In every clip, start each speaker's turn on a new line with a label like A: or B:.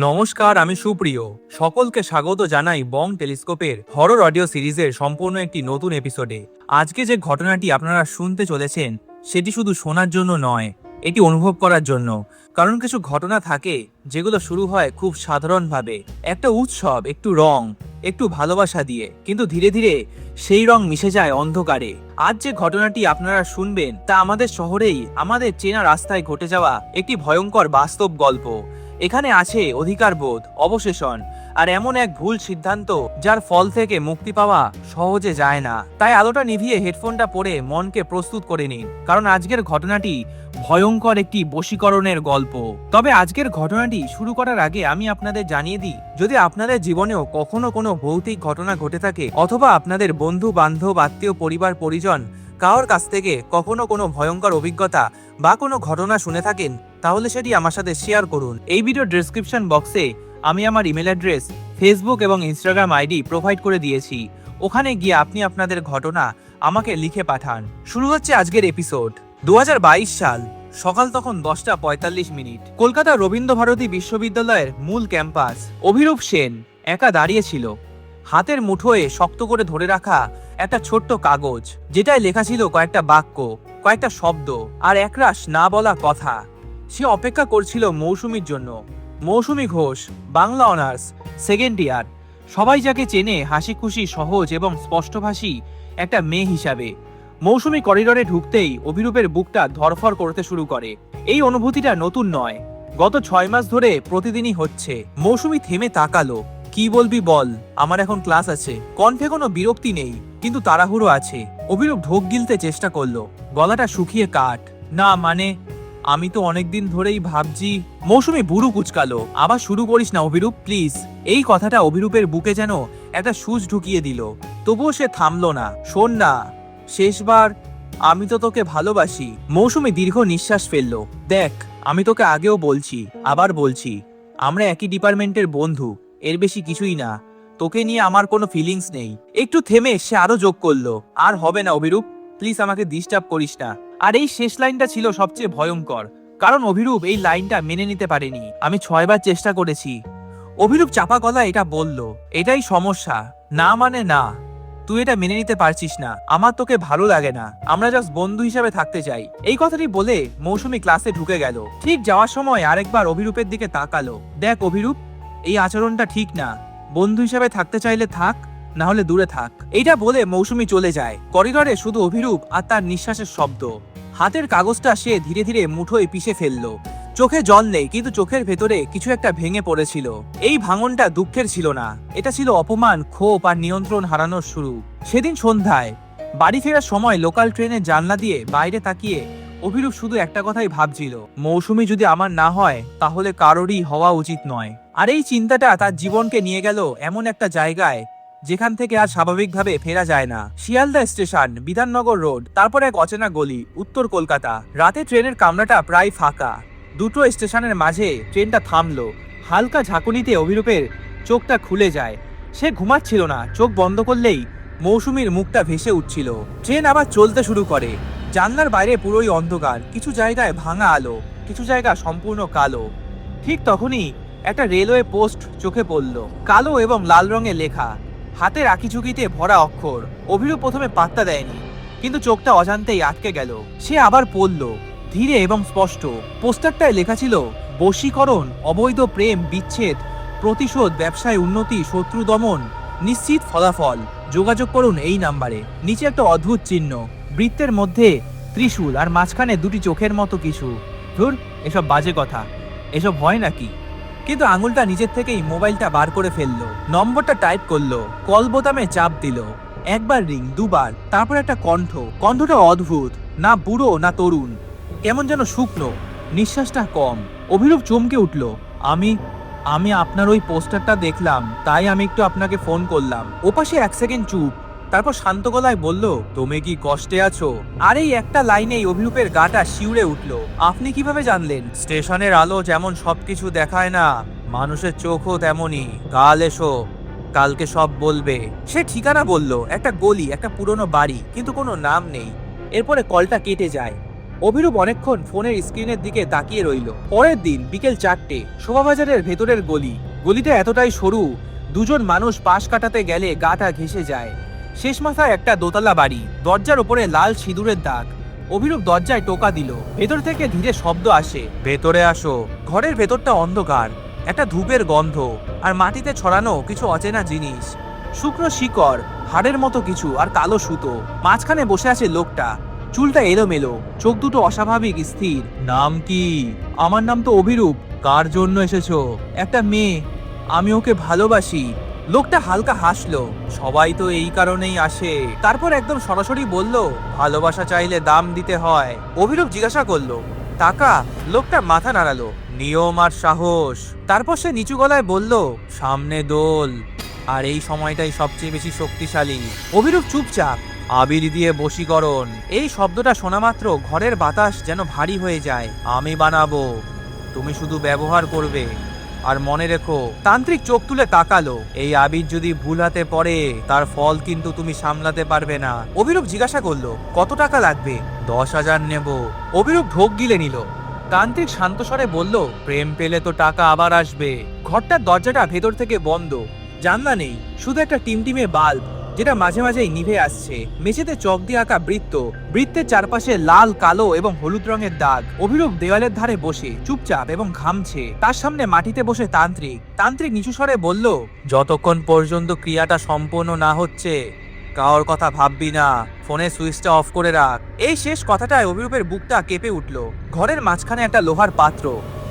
A: নমস্কার, আমি সুপ্রিয়। সকলকে স্বাগত জানাই বং টেলিস্কোপের হরর অডিও সিরিজের সম্পূর্ণ একটি নতুন এপিসোডে। আজকে যে ঘটনাটি আপনারা শুনতে চলেছেন সেটি শুধু শোনার জন্য নয়, এটি অনুভব করার জন্য। কারণ কিছু ঘটনা থাকে যেগুলো শুরু হয় খুব সাধারণভাবে, একটা উৎসব, একটু রং, একটু ভালোবাসা দিয়ে, কিন্তু ধীরে ধীরে সেই রং মিশে যায় অন্ধকারে। আজ যে ঘটনাটি আপনারা শুনবেন তা আমাদের শহরেই, আমাদের চেনা রাস্তায় ঘটে যাওয়া একটি ভয়ঙ্কর বাস্তব গল্প। এখানে আছে অধিকারবোধ, অবসেশন আর এমন এক ভুল সিদ্ধান্ত যার ফল থেকে মুক্তি পাওয়া সহজে যায় না। তাই আলোটা নিভিয়ে হেডফোনটা পরে মনকে প্রস্তুত করে নিন, কারণ আজকের ঘটনাটি ভয়ঙ্কর একটি বশীকরণের গল্প। তবে আজকের ঘটনাটি শুরু করার আগে আমি আপনাদের জানিয়ে দিই, যদি আপনাদের জীবনেও কখনো কোনো ভৌতিক ঘটনা ঘটে থাকে, অথবা আপনাদের বন্ধু বান্ধব, আত্মীয়, পরিবার, পরিজন কারোর কাছ থেকে কখনো কোনো ভয়ঙ্কর অভিজ্ঞতা বা কোনো ঘটনা শুনে থাকেন, তাহলে সেটি আমার সাথে শেয়ার করুন। এই ভিডিও ডেসক্রিপশন বক্সে আমি আমার ইমেল অ্যাড্রেস, ফেসবুক এবং ইনস্টাগ্রাম আইডি প্রোভাইড করে দিয়েছি। ওখানে গিয়ে আপনি আপনাদের ঘটনা আমাকে লিখে পাঠান। শুরু হচ্ছে আজকের এপিসোড। 2022 সাল, সকাল তখন 10:45। কলকাতা রবীন্দ্রভারতী বিশ্ববিদ্যালয়ের মূল ক্যাম্পাস। অভিরূপ সেন একা দাঁড়িয়ে ছিল, হাতের মুঠোয় শক্ত করে ধরে রাখা একটা ছোট্ট কাগজ, যেটায় লেখা ছিল কয়েকটা বাক্য, কয়েকটা শব্দ আর একরাশ না বলা কথা। সে অপেক্ষা করছিল মৌসুমীর জন্য। Mousumi Ghosh, Bangla honours, second year. সবাই যাকে চেনে হাসি খুশি, সহজ এবং স্পষ্টভাষী একটা মেয়ে হিসাবে। মৌসুমী করিডোরে ঢুকতেই অভিরূপের বুকটা ধরফর করতে শুরু করে। এই অনুভূতিটা নতুন নয়, গত 6 মাস ধরে প্রতিদিনই হচ্ছে। মৌসুমী থেমে তাকালো। কি বলবি বল, আমার এখন ক্লাস আছে। কণ্ঠে কোনো বিরক্তি নেই, কিন্তু তাড়াহুড়ো আছে। অভিরূপ ঢোক গিলতে চেষ্টা করলো, গলাটা শুকিয়ে কাঠ। না মানে, আমি তো অনেকদিন ধরেই ভাবছি। মৌসুমী বুড়ো কুচকালো। আবার শুরু করিস না অভিরূপ, প্লিজ। এই কথাটা অভিরূপের বুকে যেন একটা সূচ ঢুকিয়ে দিল। তবুও সে থামলো না। শোন না, শেষবার, আমি তো তোকে ভালোবাসি। মৌসুমী দীর্ঘ নিঃশ্বাস ফেললো। দেখ, আমি তোকে আগেও বলছি, আবার বলছি, আমরা একই ডিপার্টমেন্টের বন্ধু, এর বেশি কিছুই না। তোকে নিয়ে আমার কোনো ফিলিংস নেই। একটু থেমে সে আরো যোগ করলো, আর হবে না অভিরূপ, প্লিজ আমাকে ডিস্টার্ব করিস না। আর এই শেষ লাইনটা ছিল সবচেয়ে ভয়ঙ্কর, কারণ অভিরূপ এই লাইনটা মেনে নিতে পারেনি। আমি 6 বার চেষ্টা করেছি। অভিরূপ চাপা গলায় এটা বলল। এটাই সমস্যা, না মানে না। তুই এটা মেনে নিতে পারছিস না। আমার তোকে ভালো লাগে না, আমরা জাস্ট বন্ধু হিসাবে থাকতে চাই। এই কথাটি বলে মৌসুমী ক্লাসে ঢুকে গেল। ঠিক যাওয়ার সময় আরেকবার অভিরূপের দিকে তাকালো। দেখ অভিরূপ, এই আচরণটা ঠিক না। বন্ধু হিসাবে থাকতে চাইলে থাক, না হলে দূরে থাক। এইটা বলে মৌসুমী চলে যায়। করিডোরে শুধু অভিরূপ আর তার নিঃশ্বাসের শব্দ। হাতের কাগজটা সে ধীরে ধীরে মুঠোয় পিষে ফেললো। চোখে জল নেই, কিন্তু চোখের ভেতরে কিছু একটা ভেঙে পড়েছিল। এই ভাঙনটা দুঃখের ছিল না, এটা ছিল অপমান, ক্ষোভ আর নিয়ন্ত্রণ হারানোর শুরু। সেদিন সন্ধ্যায় বাড়ি ফেরার সময় লোকাল ট্রেনের জানলা দিয়ে বাইরে তাকিয়ে অভিরূপ শুধু একটা কথাই ভাবছিল, মৌসুমী যদি আমার না হয় তাহলে কারোরই হওয়া উচিত নয়। আর এই চিন্তাটা তার জীবনকে নিয়ে গেল এমন একটা জায়গায় যেখান থেকে আর স্বাভাবিকভাবে ফেরা যায় না। শিয়ালদা স্টেশন, বিধাননগর রোড, তারপর এক অচেনা গলি, উত্তর কলকাতা। রাতে ট্রেনের কামরাটা প্রায় ফাঁকা। দুটো স্টেশনের মাঝে ট্রেনটা থামলো। হালকা ঝাঁকুনিতে অভিরূপের চোখটা খুলে যায়। সে ঘুমাচ্ছিল না, চোখ বন্ধ করলেই মৌসুমীর মুখটা ভেসে উঠছিল। ট্রেন আবার চলতে শুরু করে। জানলার বাইরে পুরোই অন্ধকার, কিছু জায়গায় ভাঙা আলো, কিছু জায়গা সম্পূর্ণ কালো। ঠিক তখনই একটা রেলওয়ে পোস্ট চোখে পড়ল, কালো এবং লাল রঙে লেখা, হাতের আঁকিঝুঁকিতে ভরা অক্ষর। অভিরূপ প্রথমে পাত্তা দেয়নি, কিন্তু চোখটা অজান্তেই আটকে গেল। সে আবার পড়ল, ধীরে এবং স্পষ্ট। পোস্টারটায় লেখা ছিল, বশীকরণ, অবৈধ প্রেম বিচ্ছেদ, প্রতিশোধ, ব্যবসায় উন্নতি, শত্রু দমন, নিশ্চিত ফলাফল, যোগাযোগ করুন এই নাম্বারে। নিচে একটা অদ্ভুত চিহ্ন, বৃত্তের মধ্যে ত্রিশূল আর মাঝখানে দুটি চোখের মতো কিছু। ধুর, এসব বাজে কথা, এসব হয় নাকি? কিন্তু আঙুলটা নিজের থেকেই মোবাইলটা বার করে ফেললো। নম্বরটা টাইপ করলো, কল বোতামে চাপ দিল। একবার রিং, দুবার, তারপর একটা কণ্ঠ। কণ্ঠটা অদ্ভুত, না বুড়ো না তরুণ, কেমন যেন শুকনো, নিঃশ্বাসটা কম। অভিরূপ চমকে উঠল। আমি আমি আপনার ওই পোস্টারটা দেখলাম, তাই আমি একটু আপনাকে ফোন করলাম। ওপাশে 1 সেকেন্ড চুপ, তারপর শান্ত গলায় বলল, তুমি কি কষ্টে আছো? আর এই একটা লাইনেই অভিরূপের গাটা শিউরে উঠল। আপনি কিভাবে জানলেন? স্টেশনের আলো যেমন সবকিছু দেখায় না, মানুষের চোখও তেমনই। কাল এসো, কালকে সব বলবে। সে ঠিকানা বলল, একটা গলি, একটা পুরনো বাড়ি, কিন্তু কোনো নাম নেই। এরপরে কলটা কেটে যায়। অভিরূপ অনেকক্ষণ ফোনের স্ক্রিনের দিকে তাকিয়ে রইল। পরের দিন বিকেল 4টে, শোভাবাজারের ভেতরের গলিটা এতটাই সরু, দুজন মানুষ পাশ কাটাতে গেলে গাটা ঘেঁষে যায়। শেষ মাথায় একটা দোতলা বাড়ি, দরজার উপরে লাল সিঁদুরের দাগ। অভিরূপ দরজায় টোকা দিল। ভেতর থেকে ধীরে শব্দ আসে, ভেতরে আসো। ঘরের ভেতরটা অন্ধকার, একটা ধূপের গন্ধ আর মাটিতে ছড়ানো কিছু অচেনা জিনিস। শুকনো শিকড়, হাড়ের মতো কিছু আর কালো সুতো। মাঝখানে বসে আছে লোকটা, চুলটা এলোমেলো, চোখ দুটো অস্বাভাবিক স্থির। নাম কি? আমার নাম তো অভিরূপ। কার জন্য এসেছো? একটা মেয়ে, আমি ওকে ভালোবাসি। লোকটা হালকা হাসলো। সবাই তো এই কারণেই আসে। তারপর একদম সরাসরি বলল, ভালোবাসা চাইলে দাম দিতে হয়। অভিরূপ জিজ্ঞাসা করলো, টাকা? লোকটা মাথা নাড়ালো, নিয়ম আর সাহস। তারপর সে নিচু গলায় বলল, সামনে দোল, আর এই সময়টাই সবচেয়ে বেশি শক্তিশালী। অভিরূপ চুপচাপ। আবির দিয়ে বশীকরণ, এই শব্দটা শোনা মাত্র ঘরের বাতাস যেন ভারী হয়ে যায়। আমি বানাবো, তুমি শুধু ব্যবহার করবে। আর মনে রেখো। তান্ত্রিক চোখ তুলে তাকালো, এই আবির যদি ভুল হাতে পড়ে তার ফল কিন্তু তুমি সামলাতে পারবে না। অভিরূপ জিজ্ঞাসা করলো, কত টাকা লাগবে? 10,000 নেব। অভিরূপ ঢোক গিলে নিল। তান্ত্রিক শান্ত স্বরে বলল, প্রেম পেলে তো টাকা আবার আসবে। ঘরটার দরজাটা ভেতর থেকে বন্ধ, জানলা নেই, শুধু একটা টিমটিমে বাল্ব যেটা মাঝে মাঝেই নিভে আসছে। মেঝেতে চক দিয়ে আঁকা বৃত্ত, বৃত্তের চারপাশে লাল, কালো এবং হলুদ রঙের দাগ। অভিরূপ দেওয়ালের ধারে বসে চুপচাপ এবং ঘামছে। তার সামনে মাটিতে বসে তান্ত্রিক নিচু স্বরে বলল, যতক্ষণ পর্যন্ত ক্রিয়াটা সম্পূর্ণ না হচ্ছে কারোর কথা ভাববি না, ফোনের সুইচটা অফ করে রাখ। এই শেষ কথাটায় অভিরূপের বুকটা কেঁপে উঠল। ঘরের মাঝখানে একটা লোহার পাত্র,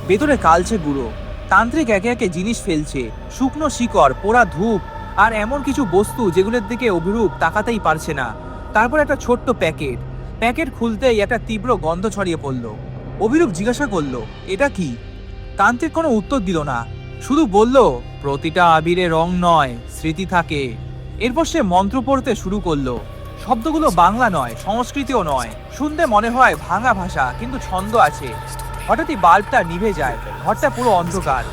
A: ভেতরে কালচে গুঁড়ো। তান্ত্রিক একে একে জিনিস ফেলছে, শুকনো শিকড়, পোড়া ধূপ আর এমন কিছু বস্তু যেগুলোর দিকে অভিরূপ তাকাতেই পারছে না। তারপর একটা ছোট্ট প্যাকেট খুলতেই একটা তীব্র গন্ধ ছড়িয়ে পড়ল। অভিরূপ জিজ্ঞাসা করলো, এটা কি? তান্ত্রিক কোনো উত্তর দিল না, শুধু বলল, প্রতিটা আবিরে রং নয়, স্মৃতি থাকে। এরপর সে মন্ত্র পড়তে শুরু করলো। শব্দগুলো বাংলা নয়, সংস্কৃতিও নয়, শুনতে মনে হয় ভাঙা ভাষা, কিন্তু ছন্দ আছে। হঠাৎই বাল্বটা নিভে যায়, ঘরটা পুরো অন্ধকার।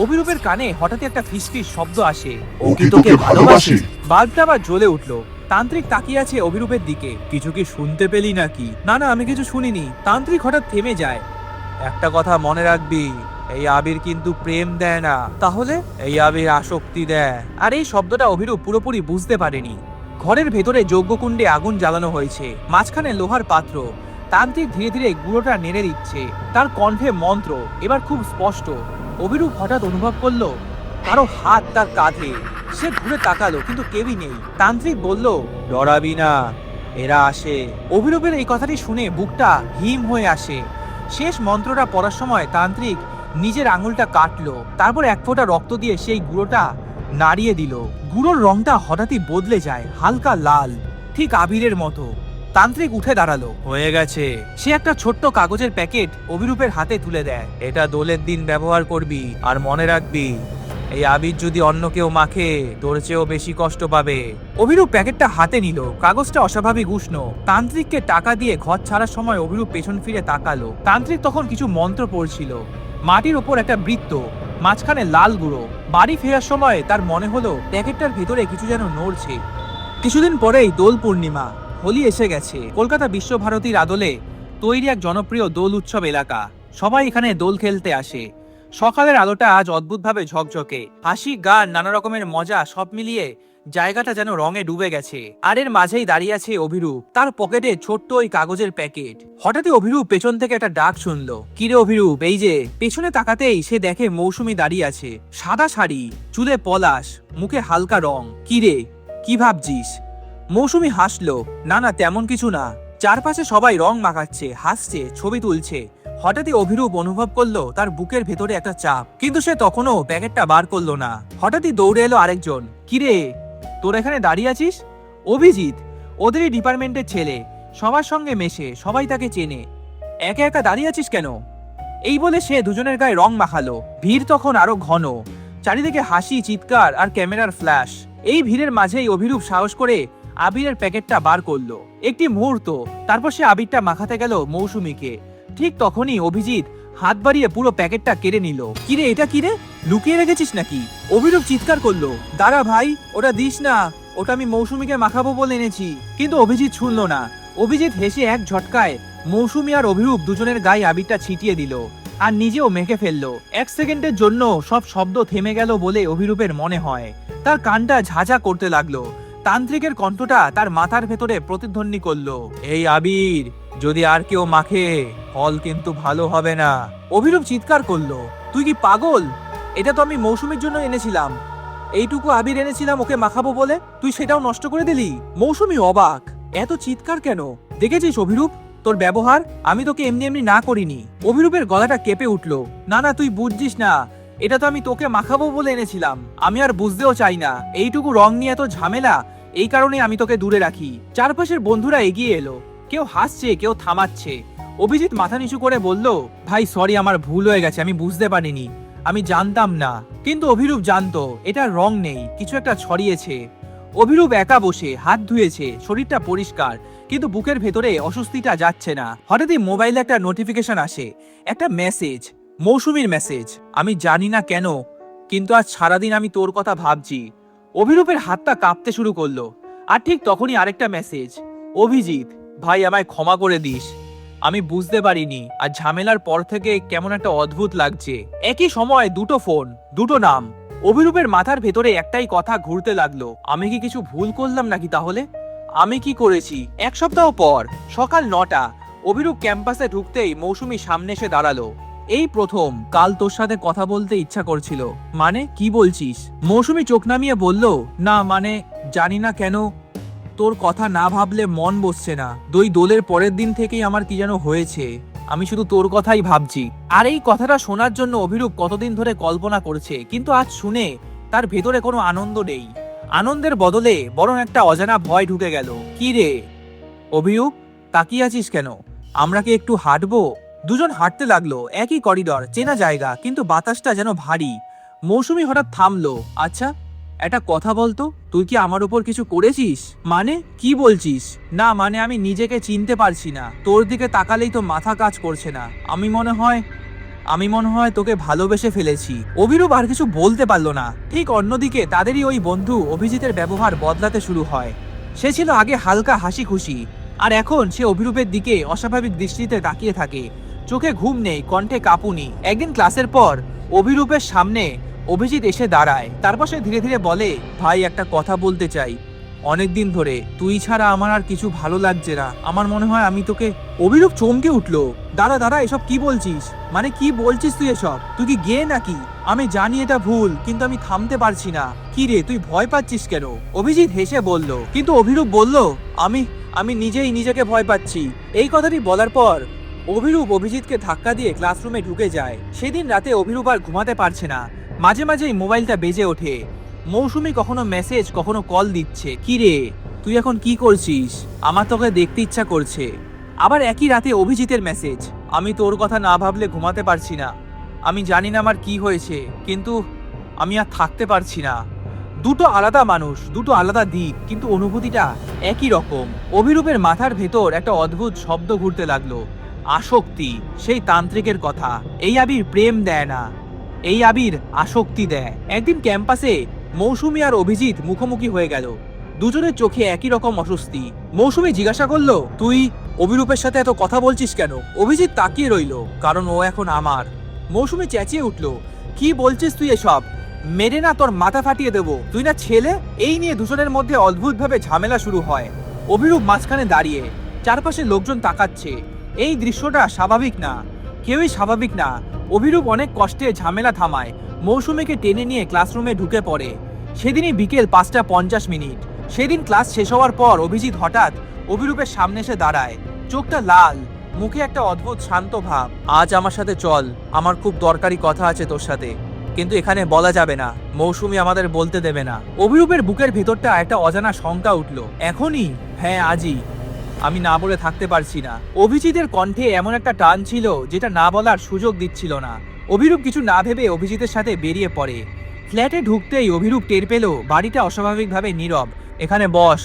A: অভিরূপের কানে হঠাৎই একটা ফিসফিস শব্দ আসে, ও কি তোকে ভালোবাসে? বাল্বটা আবার জ্বলে উঠলো। তান্ত্রিক তাকিয়ে আছে অভিরূপের দিকে, কিছু কি শুনতে পেলি নাকি? না না, আমি কিছু শুনিনি। তান্ত্রিক হঠাৎ থেমে যায়। একটা কথা মনে রাখবি, এই আবির কিন্তু প্রেম দেয় না। তাহলে? এই আবির আসক্তি দেয়। আর এই শব্দটা অভিরূপ পুরোপুরি বুঝতে পারেনি। ঘরের ভেতরে যজ্ঞকুণ্ডে আগুন জ্বালানো হয়েছে, মাঝখানে লোহার পাত্র। তান্ত্রিক ধীরে ধীরে গুঁড়োটা নেড়ে দিচ্ছে, তার কণ্ঠে মন্ত্র, এবার খুব স্পষ্ট। অভিরূপ হঠাৎ অনুভব করলো কারো হাত তার কাঁধে। সে ঘুরে তাকালো, কিন্তু কেউই নেই। তান্ত্রিক বলল, ডরাবি না, এরা আসে। অভিরূপের এই কথাটি শুনে বুকটা হিম হয়ে আসে। শেষ মন্ত্রটা পড়ার সময় তান্ত্রিক নিজের আঙুলটা কাটলো, তারপর এক ফোঁটা রক্ত দিয়ে সেই গুঁড়োটা নাড়িয়ে দিল। গুঁড়োর রংটা হঠাৎই বদলে যায়, হালকা লাল, ঠিক আবিরের মতো। তান্ত্রিক উঠে দাঁড়ালো, হয়ে গেছে। সে একটা ছোট্ট কাগজের প্যাকেট অভিরূপের হাতে তুলে দেয়, এটা দোলের দিন ব্যবহার করবি, আর মনে রাখবি এই আবির যদি অন্য কেউ মাখে তোর চেয়েও বেশি কষ্ট পাবে। অভিরূপ প্যাকেটটা হাতে নিল, কাগজটা অস্বাভাবিক উষ্ণ। তান্ত্রিককে টাকা দিয়ে ঘর ছাড়ার সময় অভিরূপ পেছন ফিরে তাকালো। তান্ত্রিক তখন কিছু মন্ত্র পড়ছিল। মাটির ওপর একটা বৃত্ত, মাঝখানে লাল গুঁড়ো। বাড়ি ফেরার সময় তার মনে হলো প্যাকেটটার ভেতরে কিছু যেন নড়ছে। কিছুদিন পরেই দোল পূর্ণিমা, হোলি এসে গেছে। কলকাতা বিশ্বভারতীর আদলে তৈরি এক জনপ্রিয় দোল উৎসব এলাকা। সবাই এখানে দোল খেলতে আসে। সকালের আলোটা আজ অদ্ভুতভাবে ঝকঝকে, হাসি, গান, নানা রকমের মজা সব মিলিয়ে জায়গাটা যেন রঙে ডুবে গেছে। আর এর মাঝেই দাঁড়িয়ে আছে অভিরূপ, তার পকেটে ছোট্ট ওই কাগজের প্যাকেট। হঠাৎই অভিরূপ পেছন থেকে একটা ডাক শুনলো, কিরে অভিরূপ, এই যে। পেছনে তাকাতেই সে দেখে মৌসুমী দাঁড়িয়ে আছে, সাদা শাড়ি, চুলে পলাশ, মুখে হালকা রং। কিরে, কি ভাবছিস? মৌসুমী হাসলো, না না, তেমন কিছু না। চারপাশে সবাই রং মাখাচ্ছে, হাসছে, ছবি তুলছে। হঠাৎই অভিরূপ অনুভব করলো তার বুকের ভেতরে একটা চাপ, কিন্তু সে তখনও প্যাকেটটা বার করলো না। হঠাৎই দৌড়ে এলো আরেকজন, কিরে, তোর এখানে দাঁড়িয়ে আছিস? অভিজিৎ, ওদেরই ডিপার্টমেন্টের ছেলে, সবার সঙ্গে মেশে, সবাই তাকে চেনে। একা একা দাঁড়িয়ে আছিস কেন? এই বলে সে দুজনের গায়ে রং মাখালো। ভিড় তখন আরো ঘন, চারিদিকে হাসি, চিৎকার আর ক্যামেরার ফ্ল্যাশ। এই ভিড়ের মাঝেই অভিরূপ সাহস করে আবিরের প্যাকেটটা বার করলো। একটি মুহূর্ত, তারপর সে আবিরটা মাখাতে গেল মৌসুমীকে। ঠিক তখনই অভিজিৎ হাত বাড়িয়ে পুরো প্যাকেটটা কেড়ে নিল। কিরে, এটা কিরে, লুকিয়ে রেখেছিস নাকি? অভিরূপ চিৎকার করলো, দাঁড়া ভাই, ওটা দিস না, ওটা আমি মৌসুমীকে মাখাবো বলে এনেছি। কিন্তু অভিজিৎ শুনলো না। অভিজিৎ হেসে এক ঝটকায় মৌসুমী আর অভিরূপ দুজনের গায়ে আবিরটা ছিটিয়ে দিল আর নিজেও মেখে ফেললো। 1 সেকেন্ডের জন্য সব শব্দ থেমে গেল বলে অভিরূপের মনে হয়। তার কানটা ঝাঁঝা করতে লাগলো। তান্ত্রিকের কণ্ঠটা তার মাথার ভেতরে প্রতিধ্বনি করলো, এই আবির যদি আর কেউ মাখে ফল কিন্তু ভালো হবে না। অভিরূপ চিৎকার করলো, তুই কি পাগল? এটা তো আমি মৌসুমীর জন্য এনেছিলাম। এইটুকু আবির এনেছিলাম ওকে মাখাবো বলে, তুই সেটাও নষ্ট করে দিলি। মৌসুমী অবাক, এত চিৎকার কেন? দেখেছিস অভিরূপ তোর ব্যবহার? আমি তোকে এমনি এমনি না করিনি। অভিরূপের গলাটা কেঁপে উঠলো, না না তুই বুঝছিস না, এটা তো আমি তোকে মাখাবো বলে এনেছিলাম। আমি আর বুঝতেও চাই না এইটুকু রং নিয়ে এত ঝামেলা, এই কারণে আমি তোকে দূরে রাখি। চারপাশের বন্ধুরা এগিয়ে এলো, কেউ হাসছে কেউ থামাচ্ছে। অভিজিৎ মাথা নিচু করে বলল, ভাই সরি, আমার ভুল হয়ে গেছে, আমি বুঝতে পারিনি, আমি জানতাম না। কিন্তু অভিরূপ জানতো এটা রং নেই, কিছু একটা ছড়িয়েছে। অভিরূপ একা বসে হাত ধুয়েছে, শরীরটা পরিষ্কার, কিন্তু বুকের ভেতরে অস্বস্তিটা যাচ্ছে না। হঠাৎই মোবাইলে একটা নোটিফিকেশন আসে, একটা মেসেজ, মৌসুমীর মেসেজ। আমি জানি না কেন, কিন্তু আজ সারাদিন আমি তোর কথা ভাবছি। অভিরূপের হাতটা কাঁপতে শুরু করলো। আর ঠিক তখনই আরেকটা মেসেজ, অভিজিৎ ভাই আমায় ক্ষমা করে দিস, আমি বুঝতে পারিনি, আর ঝামেলার পর থেকে কেমন একটা অদ্ভুত লাগছে। একই সময় দুটো ফোন, দুটো নাম। অভিরূপের মাথার ভেতরে একটাই কথা ঘুরতে লাগলো, আমি কি কিছু ভুল করলাম নাকি? তাহলে আমি কি করেছি? 1 সপ্তাহ পর সকাল 9টা, অভিরূপ ক্যাম্পাসে ঢুকতেই মৌসুমী সামনে এসে দাঁড়ালো। এই প্রথম কাল তোর সাথে কথা বলতে ইচ্ছা করছিল। মানে কি বলছিস? মৌসুমী চোখ নামিয়ে বলল, না মানে জানি না কেন তোর কথা না ভাবলে মন বসছে না। দোলের পরের দিন থেকেই আমার কি যেন হয়েছে, আমি শুধু তোর কথাই ভাবছি। আর এই কথাটা শোনার জন্য অভিরূপ কতদিন ধরে কল্পনা করছে, কিন্তু আজ শুনে তার ভেতরে কোনো আনন্দ নেই। আনন্দের বদলে বরং একটা অজানা ভয় ঢুকে গেল। কি রে অভিরূপ, তাকিয়ে আছিস কেন? আমরা কি একটু হাঁটবো? দুজন হাঁটতে লাগলো, একই করিডর, চেনা জায়গা, কিন্তু বাতাসটা যেন ভারী। মৌসুমী হঠাৎ থামলো, আচ্ছা একটা কথা বলতো, তুই কি আমার উপর কিছু করেছিস? মানে কি বলছিস? না মানে আমি নিজেকে চিনতে পারছি না, তোর দিকে তাকালেই তো মাথা কাজ করছে না। আমি মনে হয় তোকে ভালোবেসে ফেলেছি। অভিরূপ আর কিছু বলতে পারলো না। ঠিক অন্যদিকে তাদেরই ওই বন্ধু অভিজিতের ব্যবহার বদলাতে শুরু হয়। সে ছিল আগে হালকা হাসি খুশি, আর এখন সে অভিরূপের দিকে অস্বাভাবিক দৃষ্টিতে তাকিয়ে থাকে। চোখে ঘুম নেই, কণ্ঠে কাঁপুনি। একদিন ক্লাসের পর অভিরূপের সামনে অভিজিৎ এসে দাঁড়ায়, তারপর সে ধীরে ধীরে বলে, ভাই একটা কথা বলতে চাই, অনেকদিন ধরে তুই ছাড়া আমার আর কিছু ভালো লাগছে না, আমার মনে হয় আমি তোকে। অভিরূপ চমকে উঠলো, দাঁড়া দাঁড়া, এসব কি বলছিস? মানে কি বলছিস তুই এসব? তুই কি গে নাকি? আমি জানি এটা ভুল, কিন্তু আমি থামতে পারছি না। কি রে তুই ভয় পাচ্ছিস কেন? অভিজিৎ হেসে বলল, কিন্তু অভিরূপ বলল, আমি আমি নিজেই নিজেকে ভয় পাচ্ছি। এই কথাটি বলার পর অভিরূপ অভিজিৎকে ধাক্কা দিয়ে ক্লাসরুমে ঢুকে যায়। সেদিন রাতে অভিরূপ আর ঘুমাতে পারছে না, মাঝে মাঝেই মোবাইলটা বেজে ওঠে। মৌসুমী কখনো মেসেজ কখনো কল দিচ্ছে। কি রে তুই এখন কি করছিস? আমার তোকে দেখতে ইচ্ছা করছে। আবার একই রাতে অভিজিতের মেসেজ, আমি তোর কথা না ভাবলে ঘুমাতে পারছি না, আমি জানি না আমার কি হয়েছে, কিন্তু আমি আর থাকতে পারছি না। দুটো আলাদা মানুষ, দুটো আলাদা দিক, কিন্তু অনুভূতিটা একই রকম। অভিরূপের মাথার ভেতর একটা অদ্ভুত শব্দ ঘুরতে লাগলো, আসক্তি। সেই তান্ত্রিকের কথা, এই আবির প্রেম দেয় না, এই আবির আসক্তি দেয়। একদিন ক্যাম্পাসে মৌসুমী আর অভিজিৎ মুখোমুখি হয়ে গেল। দুজনের চোখে একই রকম অস্বস্তি। মৌসুমী জিজ্ঞাসা করলো, তুই অভিরূপের সাথে এত কথা বলছিস কেন? অভিজিৎ তাকিয়ে রইল, কারণ ও এখন আমার। মৌসুমী চেঁচিয়ে উঠলো, কি বলছিস তুই এসব? মেরে না তোর মাথা ফাটিয়ে দেবো, তুই না ছেলে? এই নিয়ে দুজনের মধ্যে অদ্ভুতভাবে ঝামেলা শুরু হয়। অভিরূপ মাঝখানে দাঁড়িয়ে, চারপাশে লোকজন তাকাচ্ছে। এই দৃশ্যটা স্বাভাবিক না, কেউই স্বাভাবিক না। অভিরূপ অনেক কষ্টে ঝামেলা থামায়, মৌসুমীকে টেনে নিয়ে ক্লাসরুমে ঢুকে পড়ে। সেদিনই বিকেল 5:50। সেদিন ক্লাস শেষ হওয়ার পর অভিজিৎ হঠাৎ অভিরূপের সামনে এসে দাঁড়ায়, চোখটা লাল, মুখে একটা অদ্ভুত শান্ত ভাব। আজ আমার সাথে চল, আমার খুব দরকারি কথা আছে তোর সাথে, কিন্তু এখানে বলা যাবে না, মৌসুমী আমাদের বলতে দেবে না। অভিরূপের বুকের ভেতরটা একটা অজানা শঙ্কা উঠলো, এখনই? হ্যাঁ আজই, আমি না বলে থাকতে পারছি না। অভিজিতের কণ্ঠে এমন একটা টান ছিল যেটা না বলার সুযোগ দিচ্ছিল না। অভিরূপ কিছু না ভেবে অভিজিতের সাথে বেরিয়ে পড়ে। ফ্ল্যাটে ঢুকতেই অভিরূপ টের পেল বাড়িটা অস্বাভাবিকভাবে নীরব। এখানে বস,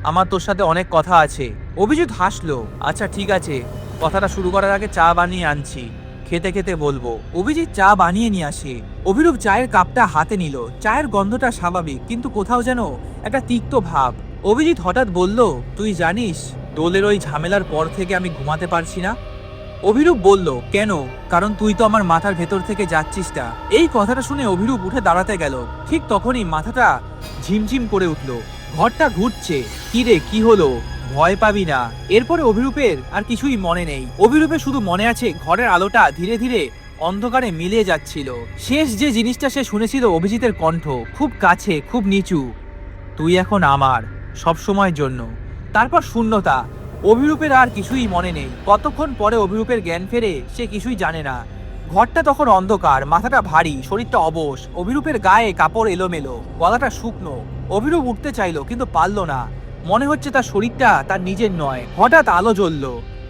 A: আমার তোর সাথে অনেক কথা আছে। অভিজিৎ হাসলো, আচ্ছা ঠিক আছে, কথাটা শুরু করার আগে চা বানিয়ে আনছি, খেতে খেতে বলবো। অভিজিৎ চা বানিয়ে নিয়ে আসে। অভিরূপ চায়ের কাপটা হাতে নিল। চায়ের গন্ধটা স্বাভাবিক, কিন্তু কোথাও যেন একটা তিক্ত ভাব। অভিজিৎ হঠাৎ বলল, তুই জানিস দোলের ওই ঝামেলার পর থেকে আমি ঘুমাতে পারছি না। অভিরূপ বলল, কেন? কারণ তুই তো আমার মাথার ভেতর থেকে যাচ্ছিস না। এই কথাটা শুনে অভিরূপ উঠে দাঁড়াতে গেল। ঠিক তখনই মাথাটা ঝিমঝিম করে উঠল। ঘরটা ঘুরছে। কি রে, কি হলো? ভয় পাবি না। এরপরে অভিরূপের আর কিছুই মনে নেই। অভিরূপের শুধু মনে আছে ঘরের আলোটা ধীরে ধীরে অন্ধকারে মিলিয়ে যাচ্ছিল। শেষ যে জিনিসটা সে শুনেছিল অভিজিতের কণ্ঠ, খুব কাছে, খুব নিচু, তুই এখন আমার, সব সময়ের জন্য। তারপর শূন্যতা। অভিরূপের আর কিছুই মনে নেই। কতক্ষণ পরে অভিরূপের জ্ঞান ফেরে সে কিছুই জানে না। ঘরটা তখন অন্ধকার, মাথাটা ভারী, শরীরটা অবশ। অভিরূপের গায়ে কাপড় এলোমেলো, গলাটা শুকনো। অভিরূপ উঠতে চাইলো কিন্তু পারল না। মনে হচ্ছে তার শরীরটা তার নিজের নয়। হঠাৎ আলো জ্বলল।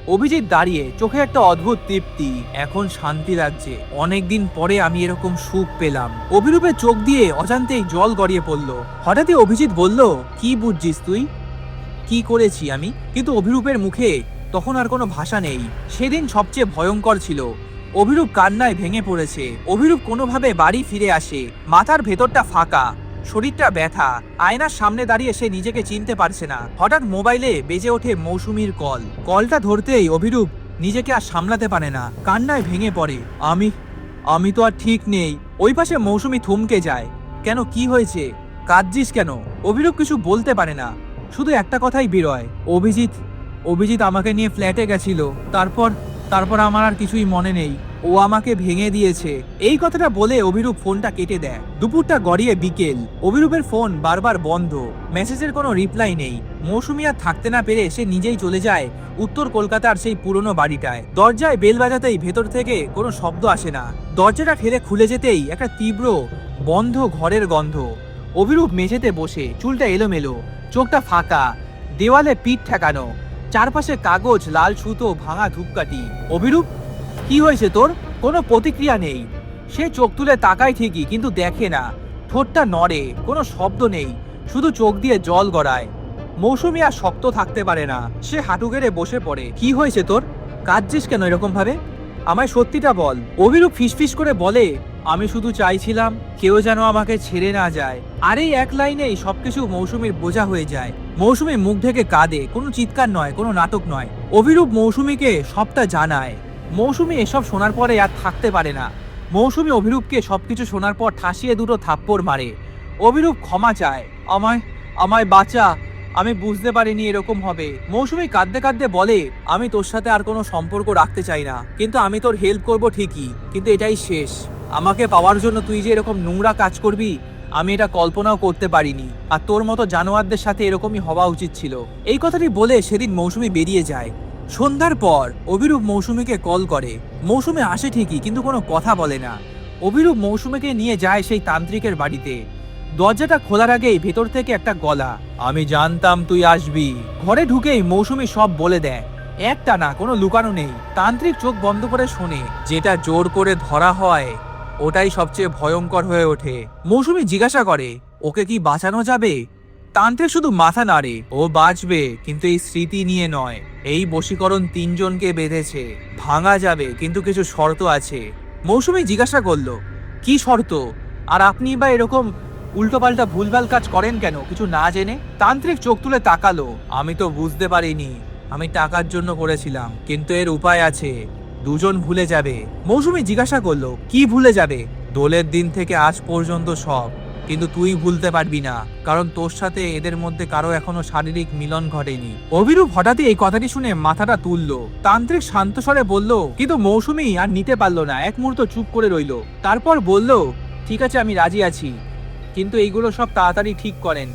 A: অভিজিৎ দাঁড়িয়ে, চোখে একটা অদ্ভুত তৃপ্তি। এখন শান্তি লাগছে। অনেকদিন পরে আমি এরকম সুখ পেলাম। অভিরূপের চোখ দিয়ে অজান্তেই জল গড়িয়ে পড়ল। হঠাৎই অভিজিৎ বলল, কি বুঝছিস তুই? কি করেছি আমি? কিন্তু অভিরূপের মুখে তখন আর কোনো ভাষা নেই। সেদিন সবচেয়ে ভয়ঙ্কর ছিল। অভিরূপ কান্নায় ভেঙে পড়েছে। অভিরূপ কোনোভাবে বাড়ি ফিরে আসে। মাথার ভেতরটা ফাঁকা, শরীরটা ব্যথা। আয়নার সামনে দাঁড়িয়ে সে নিজেকে চিনতে পারছে না। হঠাৎ মোবাইলে বেজে ওঠে মৌসুমীর কল। কলটা ধরতেই অভিরূপ নিজেকে আর সামলাতে পারে না, কান্নায় ভেঙে পড়ে। আমি আমি তো আর ঠিক নেই। ওই পাশে মৌসুমী থমকে যায়। কেন, কি হয়েছে? কাঁদছিস কেন? অভিরূপ কিছু বলতে পারে না, শুধু একটা কথাই বেরোয়, অভিজিৎ অভিজিৎ আমাকে নিয়ে ফ্ল্যাটে গেছিল। তারপর তারপর আমার আর কিছুই মনে নেই। ও আমাকে ভেঙে দিয়েছে। এই কথাটা বলে অভিরূপ ফোনটা কেটে দেয়। দুপুরটা গড়িয়ে বিকেল। অভিরূপের ফোন বারবার বন্ধ, মেসেজের কোনো রিপ্লাই নেই। মৌসুমী আর থাকতে না পেরে সে নিজেই চলে যায় উত্তর কলকাতার সেই পুরনো বাড়িটায়। দরজায় বেল বাজাতেই ভেতর থেকে কোনো শব্দ আসে না। দরজাটা ঠেলে খুলে যেতেই একটা তীব্র বন্ধ ঘরের গন্ধ। অভিরূপ মেঝেতে বসে, চুলটা এলোমেলো, চোখটা ফাঁকা, দেওয়ালে পিঠ ঠেকানো, চারপাশে কাগজ, লাল সুতো, ভাঙা ধূপকাঠি। অভিরূপ, কি হয়েছে তোর? কোনো প্রতিক্রিয়া নেই। সে চোখ তুলে তাকায় ঠিকই, কিন্তু দেখে না। ঠোঁটটা নড়ে, কোনো শব্দ নেই, শুধু চোখ দিয়ে জল গড়ায়। মৌসুমী আর শক্ত থাকতে পারে না, সে হাঁটু গেড়ে বসে পড়ে। কি হয়েছে তোর? কাঁদছিস কেন এরকম ভাবে? আমায় সত্যিটা বল। অভিরূপ ফিসফিস করে বলে, আমি শুধু চাইছিলাম কেউ যেন আমাকে ছেড়ে না যায়। আর এই এক লাইনেই সবকিছু মৌসুমীর বোঝা হয়ে যায়। মৌসুমী মুখ ঢেকে কাঁদে, কোনো চিৎকার নয়, কোনো নাটক নয়। অভিরূপ মৌসুমীকে সবটা জানায়। মৌসুমী এসব শোনার পরে আর থাকতে পারে না। মৌসুমী অভিরূপকে সবকিছু শোনার পর ঠাসিয়ে দুটো থাপ্পড় মারে। অভিরূপ ক্ষমা চায়, আমায় আমায় বাঁচা, আমি বুঝতে পারিনি এরকম হবে। মৌসুমী কাঁদতে কাঁদতে বলে, আমি তোর সাথে আর কোনো সম্পর্ক রাখতে চাই না, কিন্তু আমি তোর হেল্প করব ঠিকই, কিন্তু এটাই শেষ। আমাকে পাওয়ার জন্য তুই যে এরকম নোংরা কাজ করবি, আমি এটা কল্পনাও করতে পারিনি। আর তোর মতো জানোয়ারদের সাথে এরকমই হওয়া উচিত ছিল। এই কথাটি বলে সেদিন মৌসুমী বেরিয়ে যায়। সন্ধ্যার পর অভিরূপ মৌসুমীকে কল করে। মৌসুমী আসে ঠিকই, কিন্তু কোনো কথা বলে না। অভিরূপ মৌসুমীকে নিয়ে যায় সেই তান্ত্রিকের বাড়িতে। দরজাটা খোলার আগেই ভেতর থেকে একটা গলা, আমি জানতাম তুই আসবি। ঘরে ঢুকেই মৌসুমী সব বলে দেয়, একটা না, কোনো লুকানো নেই। তান্ত্রিক চোখ বন্ধ করে শোনে। যেটা জোর করে ধরা হয় ওটাই সবচেয়ে ভয়ঙ্কর হয়ে ওঠে। মৌসুমী জিজ্ঞাসা করে, ওকে কি বাঁচানো যাবে? তান্ত্রিক শুধু মাথা নাড়ে, ও বাঁচবে, কিন্তু এই স্মৃতি নিয়ে নয়। এই বশীকরণ তিনজনকে বেঁধেছে, ভাঙা যাবে, কিন্তু কিছু শর্ত আছে। মৌসুমী জিজ্ঞাসা করলো, কি শর্ত? আর আপনি বা এরকম উল্টোপাল্টা ভুলভাল কাজ করেন কেন কিছু না জেনে? তান্ত্রিক চোখ তুলে তাকালো, আমি তো বুঝতে পারিনি, আমি টাকার জন্য করেছিলাম, কিন্তু এর উপায় আছে, দুজন ভুলে যাবে। মৌসুমী জিজ্ঞাসা করলো, কি ভুলে যাবে? দোলের দিন থেকে আজ পর্যন্ত সব, কিন্তু তুই ভুলতে পারবি না, কারণ তোর সাথে এদের মধ্যে কারো এখনো শারীরিক মিলন ঘটেনি। অভিরূপ হঠাৎই এই কথাটি শুনে মাথাটা তুললো। তান্ত্রিক শান্ত স্বরে বলল, কিন্তু মৌসুমী আর নিতে পারলো না, এক মুহূর্ত চুপ করে রইলো। তারপর বলল, ঠিক আছে, আমি রাজি আছি, কিন্তু এইগুলো সব তাড়াতাড়ি ঠিক করেন,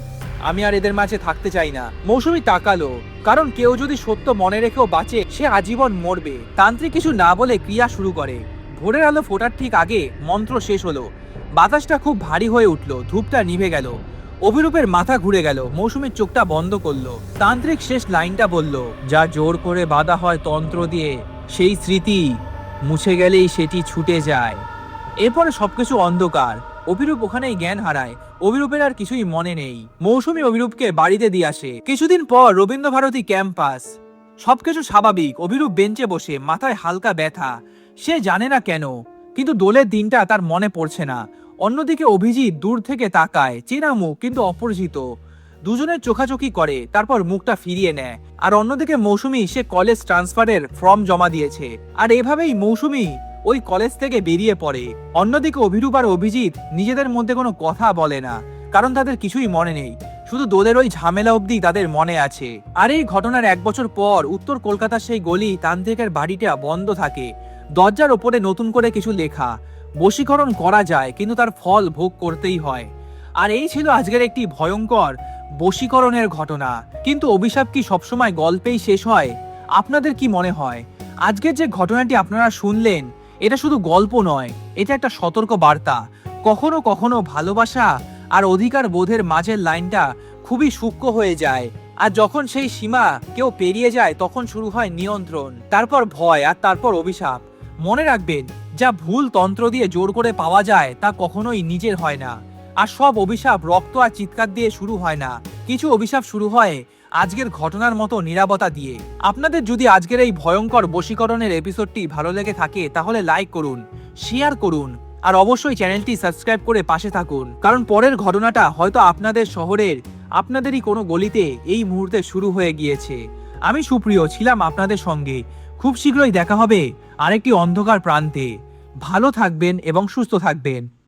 A: আমি আর এদের মাঝে থাকতে চাই না। মৌসুমী তাকালো, কারণ কেউ যদি সত্য মনে রেখেও বাঁচে, সে আজীবন মরবে। তান্ত্রিক কিছু না বলে ক্রিয়া শুরু করে। ভোরের আলো ফোটার ঠিক আগে মন্ত্র শেষ হলো। বাতাসটা খুব ভারী হয়ে উঠলো, ধূপটা নিভে গেল। অভিরূপের মাথা ঘুরে গেল, মৌসুমীর চোখটা বন্ধ করলো। তান্ত্রিক শেষ লাইনটা বলল, যা জোর করে বাঁধা হয় তন্ত্র দিয়ে, সেই স্মৃতি মুছে গেলেই সেটি ছুটে যায়। এরপরে সবকিছু অন্ধকার। অভিরূপ ওখানেই জ্ঞান হারায়। অভিরূপের আর কিছুই মনে নেই। মৌসুমী অভিরূপকে বাড়িতে দিয়ে আসে। কিছুদিন পর রবীন্দ্রভারতী ক্যাম্পাস, সবকিছু স্বাভাবিক। অভিরূপ বেঞ্চে বসে, মাথায় হালকা ব্যথা, সে জানে না কেন, কিন্তু দোলের দিনটা তার মনে পড়ছে না। অন্যদিকে অভিজিৎ দূর থেকে তাকায়, চেনা মুখ কিন্তু অপরিচিত। দুজনের চোখাচোখি করে, তারপর মুখটা ফিরিয়ে নেয়। আর অন্যদিকে মৌসুমী সে কলেজ ট্রান্সফারের ফর্ম জমা দিয়েছে, আর এভাবেই মৌসুমী ওই কলেজ থেকে বেরিয়ে পড়ে। অন্যদিকে অভিরূপ আর অভিজিৎ নিজেদের মধ্যে কোনো কথা বলে না, কারণ তাদের কিছুই মনে নেই, শুধু দোলের ওই ঝামেলা অবধি তাদের মনে আছে। আর এই ঘটনার 1 বছর পর উত্তর কলকাতার সেই গলি তান্ত্রিকের বাড়িটা বন্ধ থাকে। দরজার ওপরে নতুন করে কিছু লেখা, বশীকরণ করা যায় কিন্তু তার ফল ভোগ করতেই হয়। আর এই ছিল আজকের একটি ভয়ঙ্কর বশীকরণের ঘটনা। কিন্তু অভিশাপ কি সবসময় গল্পেই শেষ হয়? আপনাদের কি মনে হয়? আজকের যে ঘটনাটি আপনারা শুনলেন, এটা শুধু গল্প নয়, এটা একটা সতর্ক বার্তা। কখনো কখনো ভালোবাসা আর অধিকার বোধের মাঝের লাইনটা খুবই সূক্ষ্ম হয়ে যায়, আর যখন সেই সীমা কেউ পেরিয়ে যায় তখন শুরু হয় নিয়ন্ত্রণ, তারপর ভয়, আর তারপর অভিশাপ। মনে রাখবেন, যা ভুল তন্ত্র দিয়ে জোর করে পাওয়া যায় তা কখনোই নিজের হয় না। আর সব অভিশাপ রক্ত আর চিৎকার দিয়ে শুরু হয় না, কিছু অভিশাপ শুরু হয় আজকের ঘটনার মতো নীরবতা দিয়ে। আপনাদের যদি আজকের এই ভয়ঙ্কর বশীকরণের এপিসোডটি ভালো লেগে থাকে তাহলে লাইক করুন, শেয়ার করুন, আর অবশ্যই চ্যানেলটি সাবস্ক্রাইব করে পাশে থাকুন, কারণ পরের ঘটনাটা হয়তো আপনাদের শহরের আপনাদেরই কোনো গলিতে এই মুহূর্তে শুরু হয়ে গিয়েছে। আমি সুপ্রিয় ছিলাম আপনাদের সঙ্গে। খুব শীঘ্রই দেখা হবে আরেকটি অন্ধকার প্রান্তে। ভালো থাকবেন এবং সুস্থ থাকবেন।